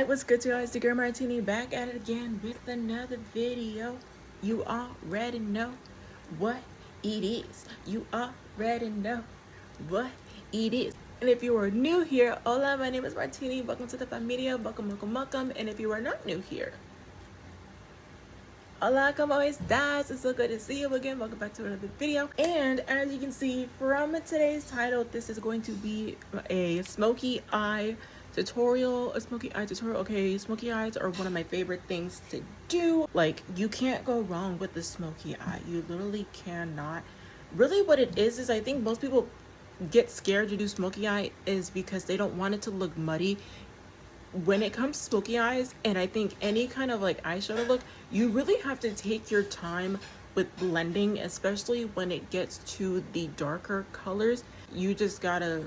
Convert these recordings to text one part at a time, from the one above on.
Alright, what's good to you guys? The Girl Martini back at it again with another video. You already know what it is. You already know what it is. And if you are new here, hola, my name is Martini. Welcome to the familia. Welcome. And if you are not new here, hola, como estás? It's so good to see you again. Welcome back to another video. And as you can see from today's title, this is going to be a smoky eye tutorial. Okay, smoky eyes are one of my favorite things to do. Like, you can't go wrong with the smoky eye. You literally cannot. Really what it is I think most people get scared to do smoky eye is because they don't want it to look muddy when it comes to smoky eyes. And I think any kind of like eyeshadow look, you really have to take your time with blending, especially when it gets to the darker colors. You just gotta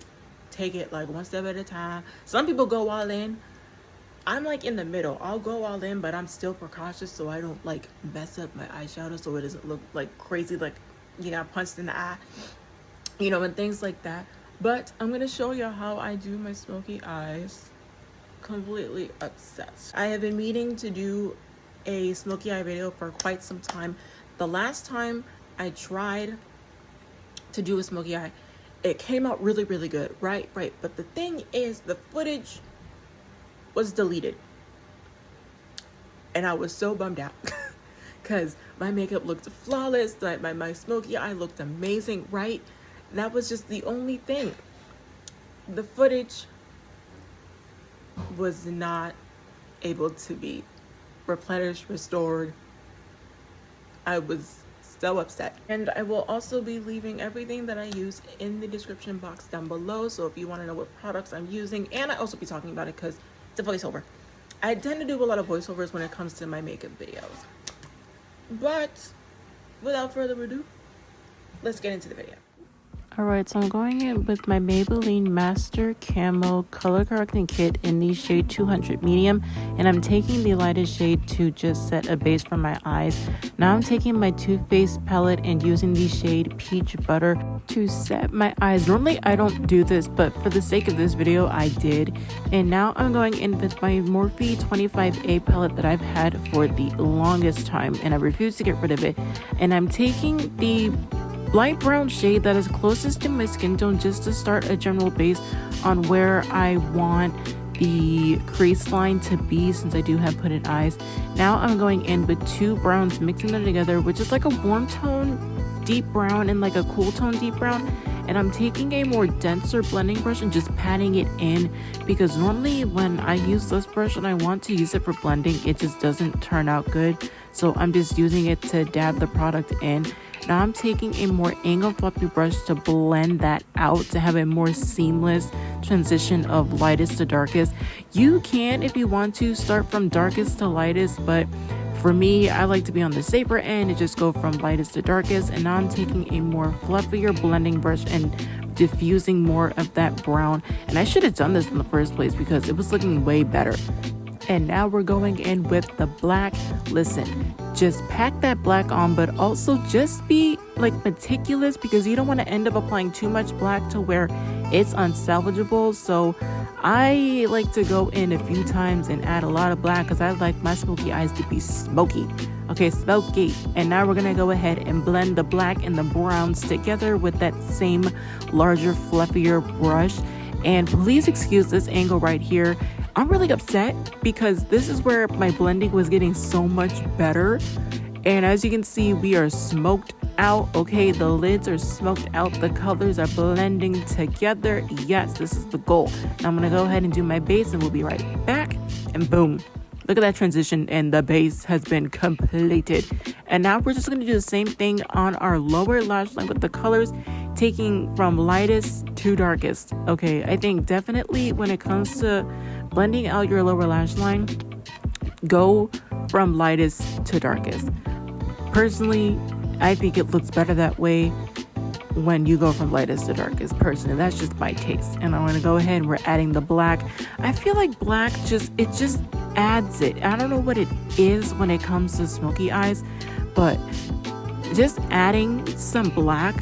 take it like one step at a time. Some people go all in. I'm like in the middle. I'll go all in, but I'm still precautious so I don't like mess up my eyeshadow so it doesn't look like crazy, like you got punched in the eye, you know, and things like that. But I'm gonna show you how I do my smoky eyes. Completely obsessed. I have been meaning to do a smoky eye video for quite some time. The last time I tried to do a smoky eye, it came out really good, right? But the thing is, the footage was deleted and I was so bummed out because my makeup looked flawless, like my smoky eye looked amazing, right? That was just the only thing. The footage was not able to be replenished, restored. I was so upset. And I will also be leaving everything that I use in the description box down below, so if you want to know what products I'm using, and I also be talking about it because it's a voiceover. I tend to do a lot of voiceovers when it comes to my makeup videos. But without further ado, let's get into the video. Alright, so I'm going in with my Maybelline Master Camo Color Correcting Kit in the shade 200 Medium. And I'm taking the lightest shade to just set a base for my eyes. Now I'm taking my Too Faced palette and using the shade Peach Butter to set my eyes. Normally I don't do this, but for the sake of this video, I did. And now I'm going in with my Morphe 25A palette that I've had for the longest time. And I refuse to get rid of it. And I'm taking the light brown shade that is closest to my skin tone just to start a general base on where I want the crease line to be, since I do have hooded eyes. Now I'm going in with two browns, mixing them together, which is like a warm tone deep brown and like a cool tone deep brown. And I'm taking a more denser blending brush and just patting it in, because normally when I use this brush and I want to use it for blending, it just doesn't turn out good. So I'm just using it to dab the product in. Now I'm taking a more angled fluffy brush to blend that out, to have a more seamless transition of lightest to darkest. You can, if you want to, start from darkest to lightest, but for me, I like to be on the safer end and just go from lightest to darkest. And now I'm taking a more fluffier blending brush and diffusing more of that brown. And I should have done this in the first place because it was looking way better. And now we're going in with the black. Listen, just pack that black on, but also just be like meticulous, because you don't want to end up applying too much black to where it's unsalvageable. So I like to go in a few times and add a lot of black because I like my smoky eyes to be smoky. Okay, smoky. And now we're gonna go ahead and blend the black and the browns together with that same larger, fluffier brush. And please excuse this angle right here. I'm really upset because this is where my blending was getting so much better. And as you can see, we are smoked out. Okay, the lids are smoked out. The colors are blending together. Yes, this is the goal. Now I'm going to go ahead and do my base and we'll be right back. And boom. Look at that transition, and the base has been completed. And now we're just going to do the same thing on our lower lash line with the colors, taking from lightest to darkest. Okay, I think definitely when it comes to blending out your lower lash line, go from lightest to darkest. Personally, I think it looks better that way when you go from lightest to darkest. Personally, that's just my taste. And I'm going to go ahead and we're adding the black. I feel like black just adds it. I don't know what it is when it comes to smoky eyes, but just adding some black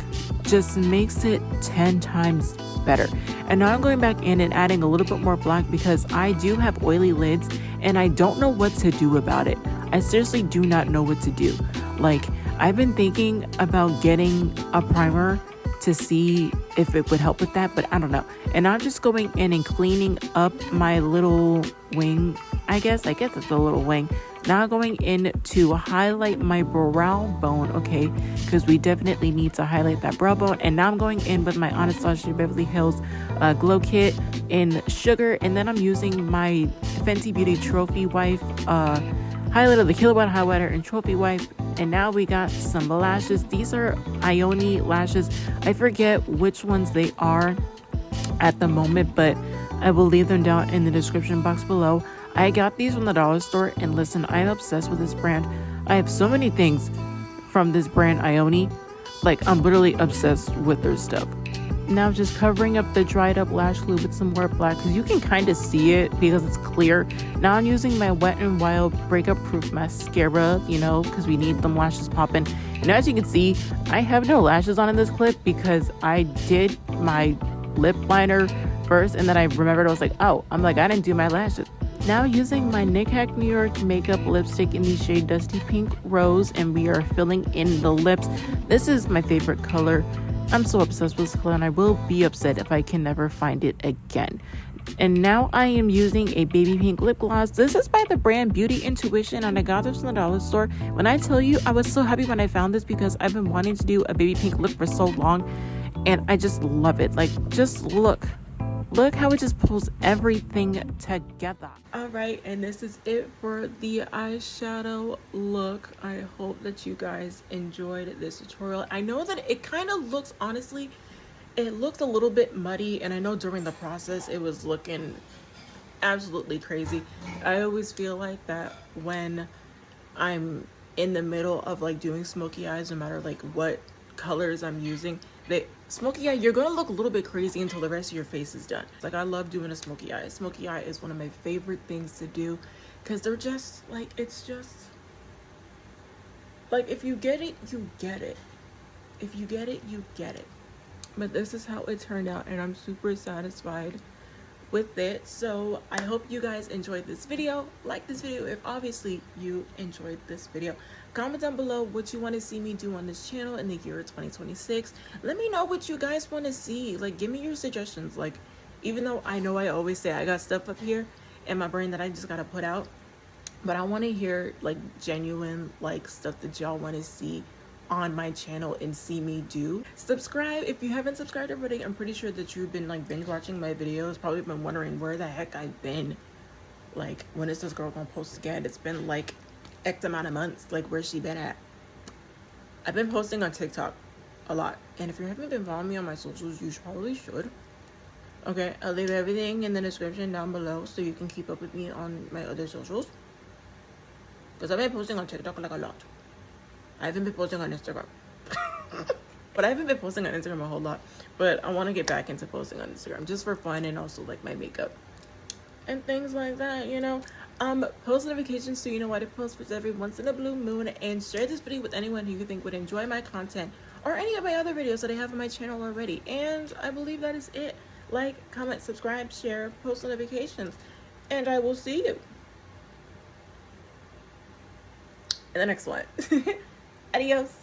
just makes it 10 times better. And now I'm going back in and adding a little bit more black because I do have oily lids and I don't know what to do about it. I seriously do not know what to do. Like, I've been thinking about getting a primer to see if it would help with that, but I don't know. And I'm just going in and cleaning up my little wing. I guess it's a little wing. Now going in to highlight my brow bone, okay? Because we definitely need to highlight that brow bone. And now I'm going in with my Anastasia Beverly Hills Glow Kit in Sugar. And then I'm using my Fenty Beauty Trophy Wife highlighter, the Kilowatt Highlighter and Trophy Wife. And now we got some lashes. These are Ioni lashes. I forget which ones they are at the moment, but I will leave them down in the description box below. I got these from the dollar store, and listen, I'm obsessed with this brand. I have so many things from this brand Ioni. Like, I'm literally obsessed with their stuff. Now just covering up the dried up lash glue with some more black because you can kind of see it because it's clear. Now I'm using my Wet n Wild Breakup Proof Mascara, you know, because we need them lashes popping. And as you can see, I have no lashes on in this clip because I did my lip liner first and then I remembered, I was like, oh, I didn't do my lashes. Now using my Nickak New York makeup lipstick in the shade Dusty Pink Rose, and we are filling in the lips. This is my favorite color. I'm so obsessed with this color and I will be upset if I can never find it again. And now I am using a baby pink lip gloss. This is by the brand Beauty Intuition and I got this from the dollar store. When I tell you, I was so happy when I found this because I've been wanting to do a baby pink lip for so long and I just love it. Like, just look how it just pulls everything together. All right, and this is it for the eyeshadow look. I hope that you guys enjoyed this tutorial. I know that it kind of looks, honestly, it looks a little bit muddy, and I know during the process it was looking absolutely crazy. I always feel like that when I'm in the middle of like doing smoky eyes, no matter like what colors I'm using, smoky eye, you're gonna look a little bit crazy until the rest of your face is done. Like, I love doing a smoky eye. Smoky eye is one of my favorite things to do because they're just like, it's just like, if you get it, you get it. If you get it, you get it. But this is how it turned out and I'm super satisfied with it. So I hope you guys enjoyed this video. Like this video if obviously you enjoyed this video. Comment down below what you want to see me do on this channel in the year 2026. Let me know what you guys want to see. Like, give me your suggestions. Like, even though I know I always say I got stuff up here in my brain that I just gotta put out, but I want to hear like genuine like stuff that y'all want to see on my channel and see me do. Subscribe if you haven't subscribed already. I'm pretty sure that you've been like binge watching my videos, probably been wondering where the heck I've been. Like, when is this girl gonna post again? It's been like X amount of months. Like, where's she been at? I've been posting on TikTok a lot, and if you haven't been following me on my socials, you probably should. Okay, I'll leave everything in the description down below so you can keep up with me on my other socials, because I've been posting on TikTok like a lot. I haven't been posting on Instagram. But I haven't been posting on Instagram a whole lot. But I want to get back into posting on Instagram just for fun and also like my makeup and things like that, you know. Post notifications so you know what I post for every once in a blue moon, and share this video with anyone who you think would enjoy my content or any of my other videos that I have on my channel already. And I believe that is it. Like, comment, subscribe, share, post notifications, and I will see you in the next one. Adios.